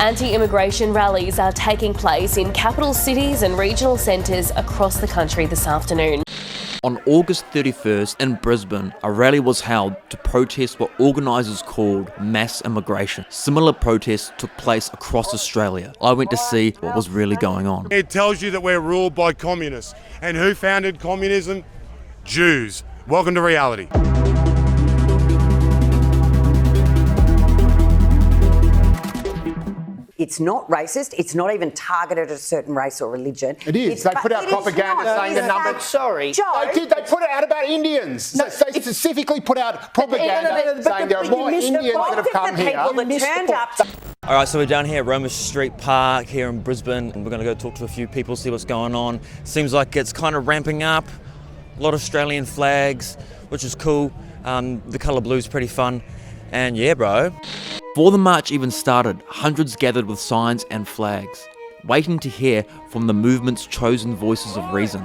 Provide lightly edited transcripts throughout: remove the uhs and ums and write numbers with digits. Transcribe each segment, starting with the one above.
Anti-immigration rallies are taking place in capital cities and regional centres across the country this afternoon. On August 31st in Brisbane, a rally was held to protest what organisers called mass immigration. Similar protests took place across Australia. I went to see what was really going on. It tells you that we're ruled by communists. And who founded communism? Jews. Welcome to reality. It's not racist. It's not even targeted at a certain race or religion. It is. They put out propaganda saying the number. Sorry. They did. They put it out about Indians. No, they specifically put out propaganda saying there are more Indians that have come here. All right, so we're down here at Roma Street Park here in Brisbane, and we're going to go talk to a few people, see what's going on. Seems like it's kind of ramping up. A lot of Australian flags, which is cool. The colour blue is pretty fun. And yeah, bro. Before the march even started, hundreds gathered with signs and flags, waiting to hear from the movement's chosen voices of reason.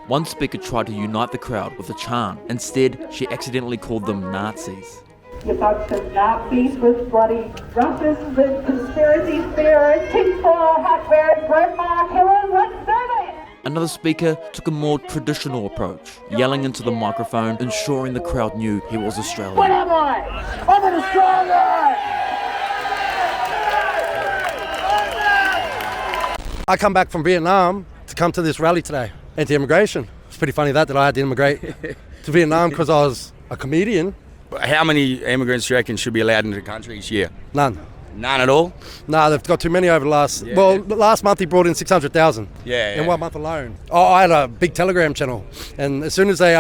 One speaker tried to unite the crowd with a chant. Instead, she accidentally called them Nazis. You bunch of Nazis with bloody racists with conspiracy theorists, tinfoil hat wearing grandma killers, let's do this! Another speaker took a more traditional approach, yelling into the microphone, ensuring the crowd knew he was Australian. What am I? I'm an Australian! I come back from Vietnam to come to this rally today, anti-immigration. It's pretty funny that I had to immigrate to Vietnam because I was a comedian. How many immigrants do you reckon should be allowed into the country each year? None. None at all? No, they've got too many over the last... Yeah. Well, last month he brought in 600,000 in 1 month alone. Oh, I had a big Telegram channel, and as soon as they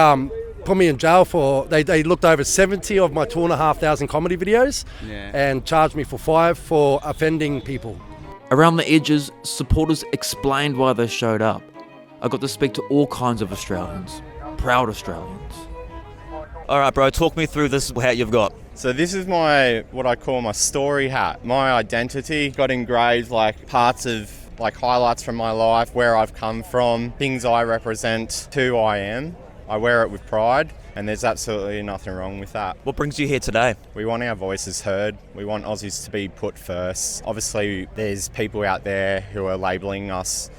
put me in jail for... They looked over 70 of my 2,500 comedy videos and charged me for 5 for offending people. Around the edges, supporters explained why they showed up. I got to speak to all kinds of Australians, proud Australians. All right, bro, talk me through this hat you've got. So this is what I call my story hat. My identity got engraved like parts of like highlights from my life, where I've come from, things I represent, who I am. I wear it with pride, and there's absolutely nothing wrong with that. What brings you here today? We want our voices heard. We want Aussies to be put first. Obviously, there's people out there who are labelling us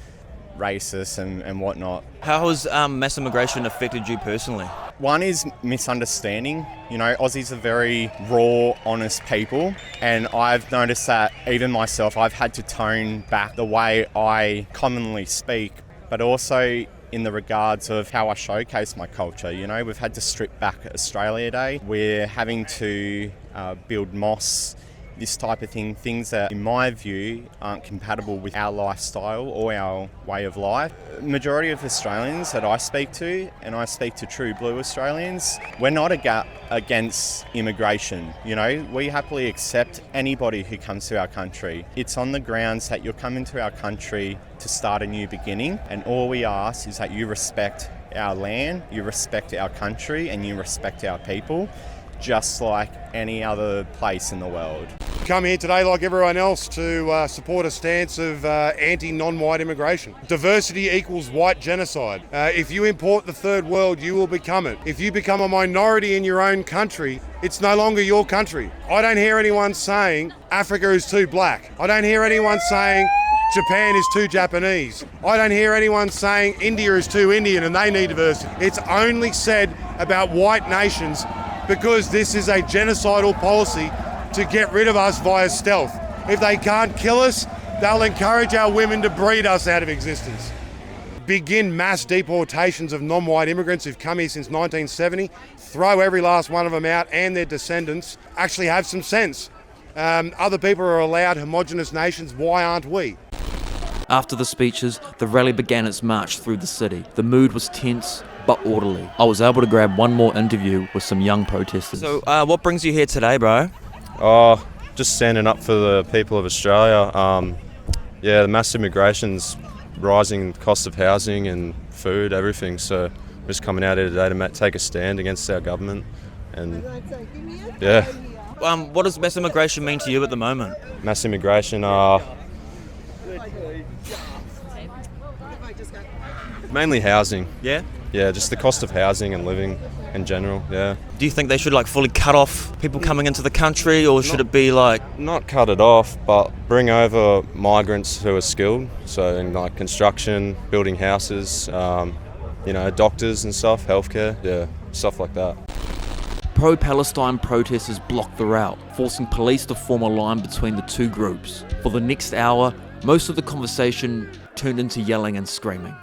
racist and whatnot. How has mass immigration affected you personally? One is misunderstanding. You know, Aussies are very raw, honest people, and I've noticed that even myself, I've had to tone back the way I commonly speak, but also in the regards of how I showcase my culture. You know, we've had to strip back Australia Day. We're having to build mosques, this type of thing, things that in my view aren't compatible with our lifestyle or our way of life. Majority of Australians that I speak to, and I speak to true blue Australians, we're not against immigration. You know, we happily accept anybody who comes to our country. It's on the grounds that you're coming to our country to start a new beginning, and all we ask is that you respect our land, you respect our country, and you respect our people, just like any other place in the world. Come here today, like everyone else, to support a stance of anti-non-white immigration. Diversity equals white genocide. If you import the third world, you will become it. If you become a minority in your own country, it's no longer your country. I don't hear anyone saying Africa is too black. I don't hear anyone saying Japan is too Japanese. I don't hear anyone saying India is too Indian and they need diversity. It's only said about white nations because this is a genocidal policy to get rid of us via stealth. If they can't kill us, they'll encourage our women to breed us out of existence. Begin mass deportations of non-white immigrants who've come here since 1970, throw every last one of them out and their descendants. Actually have some sense. Other people are allowed homogenous nations, why aren't we? After the speeches, the rally began its march through the city. The mood was tense but orderly. I was able to grab one more interview with some young protesters. So what brings you here today, bro? Oh, just standing up for the people of Australia. The mass immigration's rising cost of housing and food, everything. So we're just coming out here today to take a stand against our government. And yeah. What does mass immigration mean to you at the moment? Mass immigration, mainly housing. Yeah? Yeah, just the cost of housing and living. in general, yeah. Do you think they should like fully cut off people coming into the country, or should it be like... Not cut it off, but bring over migrants who are skilled, so in like construction, building houses, you know, doctors and stuff, healthcare, yeah, stuff like that. Pro-Palestine protesters blocked the route, forcing police to form a line between the two groups. For the next hour, most of the conversation turned into yelling and screaming.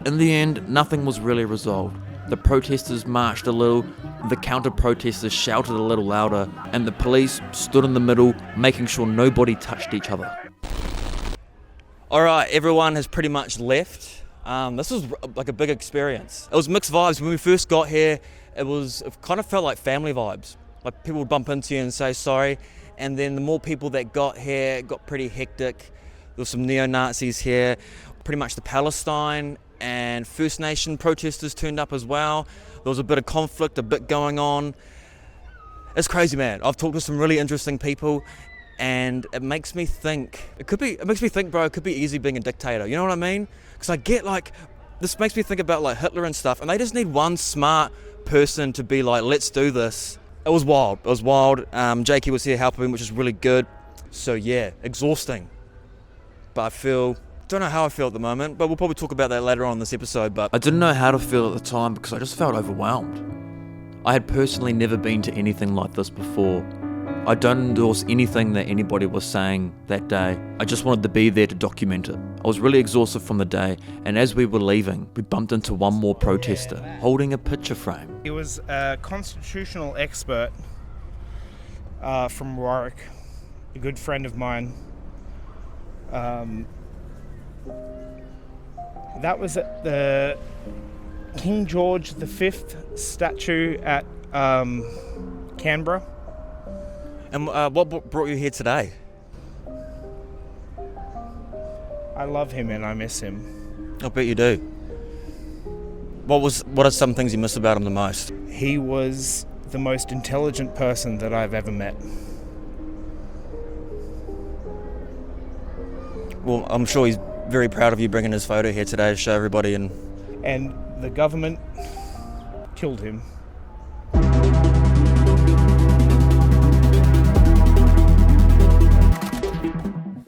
In the end, nothing was really resolved. The protesters marched a little, the counter-protesters shouted a little louder, and the police stood in the middle, making sure nobody touched each other. Alright, everyone has pretty much left. This was like a big experience. It was mixed vibes. When we first got here, it kind of felt like family vibes. Like people would bump into you and say sorry, and then the more people that got here, it got pretty hectic. There were some neo-Nazis here, pretty much the Palestine and First Nation protesters turned up as well. There was a bit of conflict, a bit going on. It's crazy, man. I've talked to some really interesting people, and it makes me think, bro, it could be easy being a dictator. You know what I mean? Because I get like, this makes me think about like Hitler and stuff, and they just need one smart person to be like, let's do this. It was wild. Jakey was here helping me, which is really good. So yeah, exhausting. But don't know how I feel at the moment, but we'll probably talk about that later on in this episode. But I didn't know how to feel at the time because I just felt overwhelmed. I had personally never been to anything like this before. I don't endorse anything that anybody was saying that day. I just wanted to be there to document it. I was really exhausted from the day, and as we were leaving, we bumped into one more protester holding a picture frame. He was a constitutional expert from Warwick, a good friend of mine. That was at the King George V statue at Canberra. And what brought you here today? I love him and I miss him. I bet you do. What are some things you miss about him the most? He was the most intelligent person that I've ever met. Well, I'm sure he's very proud of you bringing his photo here today to show everybody. And the government killed him.